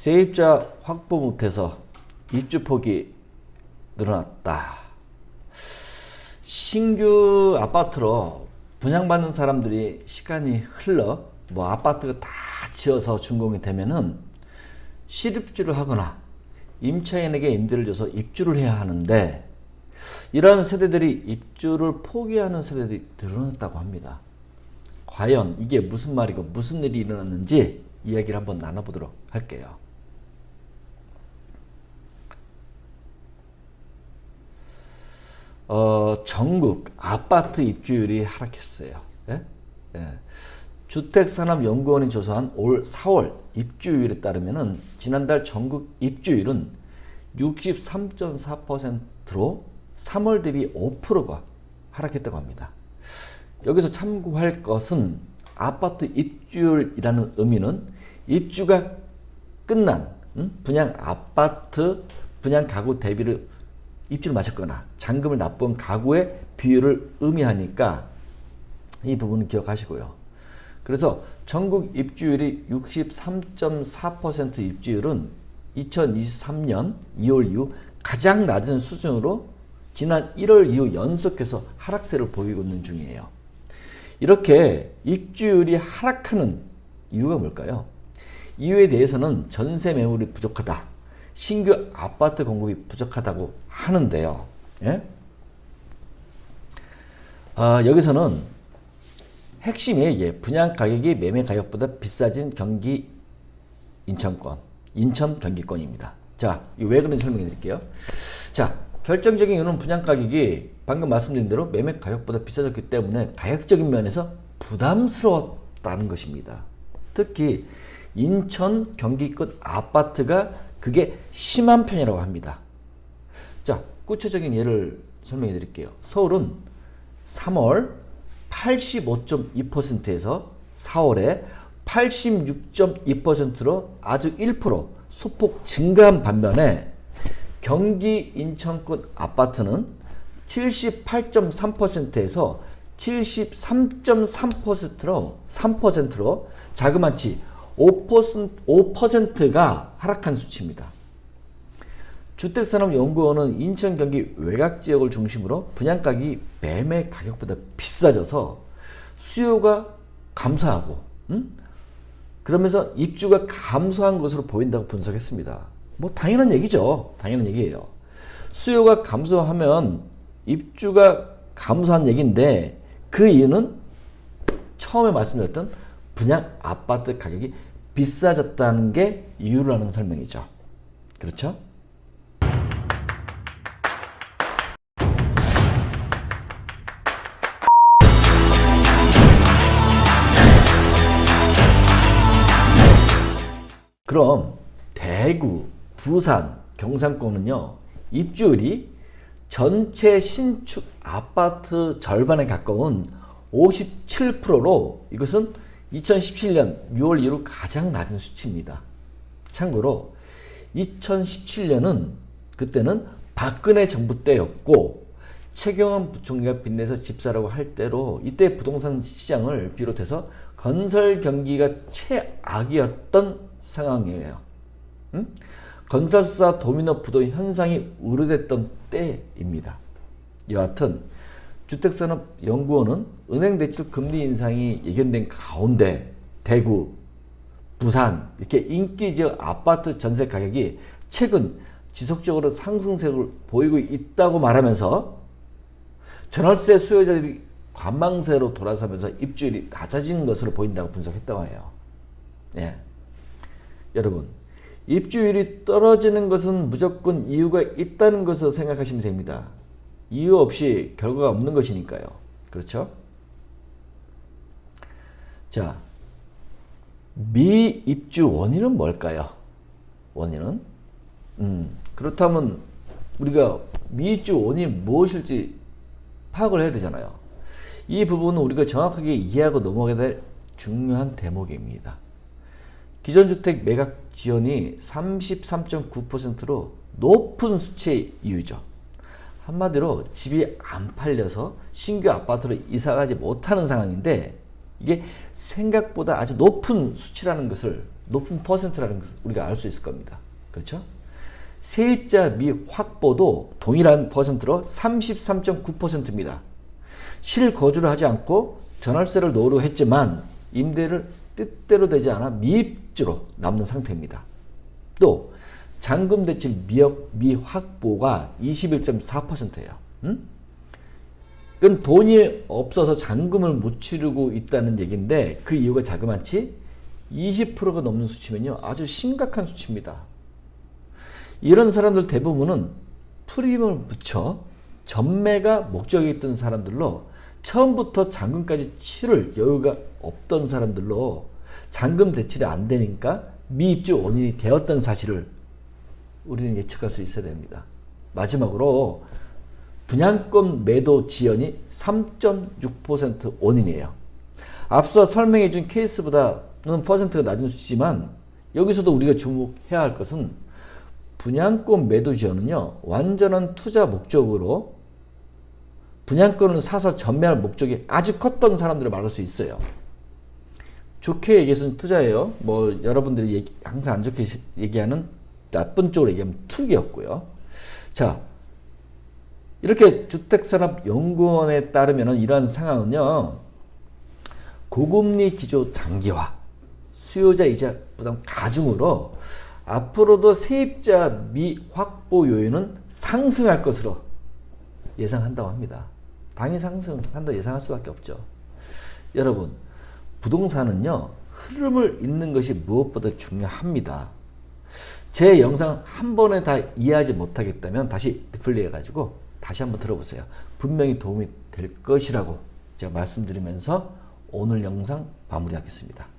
세입자 확보 못해서 입주 폭이 늘어났다. 신규 아파트로 분양받는 사람들이 시간이 흘러 아파트가 다 지어서 준공이 되면은 실입주를 하거나 임차인에게 임대를 줘서 입주를 해야 하는데, 이러한 세대들이 입주를 포기하는 세대들이 늘어났다고 합니다. 과연 이게 무슨 말이고 무슨 일이 일어났는지 이야기를 한번 나눠보도록 할게요. 전국 아파트 입주율이 하락했어요. 예? 예. 주택산업연구원이 조사한 올 4월 입주율에 따르면은 지난달 전국 입주율은 63.4%로 3월 대비 5%가 하락했다고 합니다. 여기서 참고할 것은 아파트 입주율이라는 의미는 입주가 끝난 분양 아파트 분양 가구 대비를 입주를 마쳤거나 잔금을 납부한 가구의 비율을 의미하니까 이 부분은 기억하시고요. 그래서 전국 입주율이 63.4% 입주율은 2023년 2월 이후 가장 낮은 수준으로 지난 1월 이후 연속해서 하락세를 보이고 있는 중이에요. 이렇게 입주율이 하락하는 이유가 뭘까요? 이유에 대해서는 전세 매물이 부족하다, 신규 아파트 공급이 부족하다고 하는데요. 예? 여기서는 핵심이 분양 가격이 매매 가격보다 비싸진 경기 인천권, 인천 경기권입니다. 자, 왜 그런지 설명해 드릴게요. 자, 결정적인 이유는 분양 가격이 방금 말씀드린 대로 매매 가격보다 비싸졌기 때문에 가격적인 면에서 부담스러웠다는 것입니다. 특히 인천 경기권 아파트가 그게 심한 편이라고 합니다. 자, 구체적인 예를 설명해 드릴게요. 서울은 3월 85.2%에서 4월에 86.2%로 아주 1% 소폭 증가한 반면에 경기 인천권 아파트는 78.3%에서 73.3%로 자그마치 5%가 하락한 수치입니다. 주택산업연구원은 인천 경기 외곽지역을 중심으로 분양가격이 매매 가격보다 비싸져서 수요가 감소하고 그러면서 입주가 감소한 것으로 보인다고 분석했습니다. 당연한 얘기죠. 당연한 얘기예요. 수요가 감소하면 입주가 감소한 얘기인데, 그 이유는 처음에 말씀드렸던 분양 아파트 가격이 비싸졌다는 게 이유라는 설명이죠. 그렇죠? 그럼 대구, 부산, 경상권은요, 입주율이 전체 신축 아파트 절반에 가까운 57%로 이것은 2017년 6월 이후 가장 낮은 수치입니다. 참고로 2017년은 그때는 박근혜 정부 때였고 최경환 부총리가 빚내서 집사라고 할 때로 이때 부동산 시장을 비롯해서 건설 경기가 최악이었던 상황이에요. 건설사 도미노 부도 현상이 우려됐던 때입니다. 여하튼 주택산업연구원은 은행 대출 금리 인상이 예견된 가운데 대구, 부산 이렇게 인기지역 아파트 전세 가격이 최근 지속적으로 상승세를 보이고 있다고 말하면서 전월세 수요자들이 관망세로 돌아서면서 입주율이 낮아지는 것으로 보인다고 분석했다고 해요. 예. 여러분, 입주율이 떨어지는 것은 무조건 이유가 있다는 것을 생각하시면 됩니다. 이유 없이 결과가 없는 것이니까요. 그렇죠? 자, 미입주 원인은 뭘까요? 원인은? 그렇다면 우리가 미입주 원인이 무엇일지 파악을 해야 되잖아요. 이 부분은 우리가 정확하게 이해하고 넘어가야 될 중요한 대목입니다. 기존주택 매각 지연이 33.9%로 높은 수치의 이유죠. 한마디로 집이 안 팔려서 신규 아파트로 이사가지 못하는 상황인데, 이게 생각보다 아주 높은 수치라는 것을 높은 퍼센트라는 것을 우리가 알 수 있을 겁니다. 그렇죠? 세입자 미 확보도 동일한 퍼센트로 33.9%입니다. 실거주를 하지 않고 전월세를 노후로 했지만 임대를 뜻대로 되지 않아 미입주로 남는 상태입니다. 또 잔금 대출 미확보가 21.4%예요. 그건 돈이 없어서 잔금을 못 치르고 있다는 얘기인데 그 이유가 자그마치 20%가 넘는 수치면요. 아주 심각한 수치입니다. 이런 사람들 대부분은 프리미엄을 붙여 전매가 목적이 있던 사람들로 처음부터 잔금까지 치를 여유가 없던 사람들로 잔금 대출이 안 되니까 미입주 원인이 되었던 사실을 우리는 예측할 수 있어야 됩니다. 마지막으로 분양권 매도 지연이 3.6% 원인이에요. 앞서 설명해 준 케이스보다는 퍼센트가 낮은 수치지만 여기서도 우리가 주목해야 할 것은 분양권 매도 지연은요. 완전한 투자 목적으로 분양권을 사서 전매할 목적이 아주 컸던 사람들을 말할 수 있어요. 좋게 얘기해서는 투자예요. 뭐 여러분들이 항상 안 좋게 얘기하는 나쁜 쪽으로 얘기하면 투기였고요. 자, 이렇게 주택산업연구원에 따르면 이러한 상황은요. 고금리 기조 장기화, 수요자 이자 부담 가중으로 앞으로도 세입자 미확보 요인은 상승할 것으로 예상한다고 합니다. 당연히 상승한다 예상할 수밖에 없죠. 여러분, 부동산은요. 흐름을 잇는 것이 무엇보다 중요합니다. 제 영상 한 번에 다 이해하지 못하겠다면 다시 리플레이 해가지고 다시 한번 들어보세요. 분명히 도움이 될 것이라고 제가 말씀드리면서 오늘 영상 마무리하겠습니다.